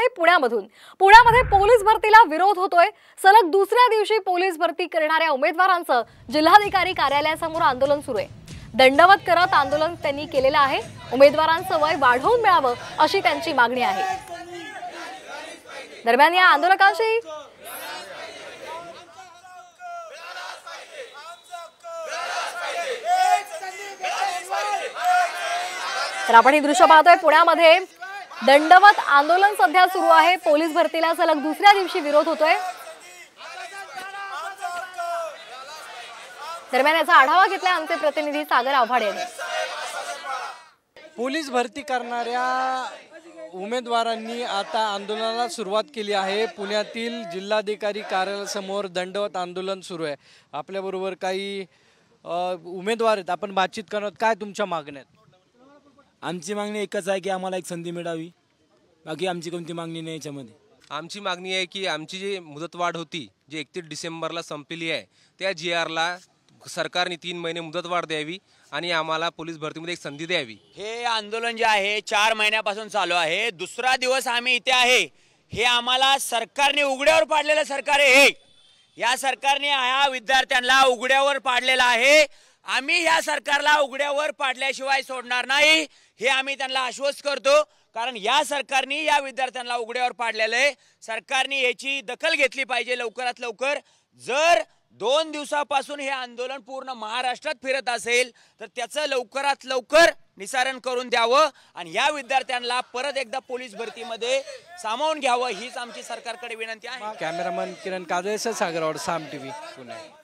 आहे पुण्यामधून। पुण्यामध्ये पोलीस भरतीला विरोध होतोय। सलग दुसऱ्या दिवशी पोलीस भरती करणाऱ्या उमेदवारांचं जिल्हाधिकारी कार्यालयासमोर आंदोलन सुरू आहे। दंडवत करत आंदोलन त्यांनी केलेलं आहे। उमेदवारांचं वय वाढवून मिळावं अशी त्यांची मागणी आहे। दरम्यान या आंदोलकांशी तर आपण ही दृश्य पाहतोय। पुण्यामध्ये दंडवत आंदोलन सध्या सुरू आहे। पोलीस भरतीला सलग दुसऱ्या दिवशी विरोध होतोय। दरम्यान याचा आढावा घेतला आमचे प्रतिनिधी सागर आव्हाड यांनी। पोलीस भरती करणाऱ्या उमेदवारांनी आता आंदोलनाला सुरुवात केली आहे। पुण्यातील जिल्हाधिकारी कार्यालयासमोर दंडवत आंदोलन सुरू आहे। आपल्याबरोबर काही उमेदवार आहेत, आपण बातचीत करणार। काय तुमच्या मागण्या आहेत? आमची मागणी एकच आहे की आम्हाला एक संधी मिळावी, बाकी आमची कोणती मागणी नाही। याच्यामध्ये आमची मागणी आहे की आमची जी मुदतवाढ होती, जी 31 डिसेंबरला संपलेली आहे, त्या GRला सरकारने 3 महिने मुदतवाढ द्यावी आणि आम्हाला पोलीस भरतीमध्ये एक संधी द्यावी। हे आंदोलन जे आहे 4 महिन्यापासून चालू आहे। दुसरा दिवस आम्ही इथे आहे। हे आम्हाला सरकारने उघड्यावर पाडलेलं सरकार आहे। या सरकारने या विद्यार्थ्यांना उघड्यावर पाडलेला आहे। आम्ही या सरकारला उघड्यावर पाडल्याशिवाय सोडणार नाही, हे आम्ही त्यांना आश्वस्त करतो। कारण या सरकारने या विद्यार्थ्यांना उघड्यावर पाडलेलं आहे। सरकारने याची दखल घेतली पाहिजे लवकरात लवकर। जर 2 दिवसापासून हे आंदोलन पूर्ण महाराष्ट्रात फिरत असेल तर त्याचं लवकरात लवकर निसारण करून द्यावं आणि या विद्यार्थ्यांना परत एकदा पोलीस भरतीमध्ये सामावून घ्यावं, हीच आमची सरकारकडे विनंती आहे। कॅमेरामन किरण काजळेसह सागर आव्हाड, साम टीव्ही, पुणे।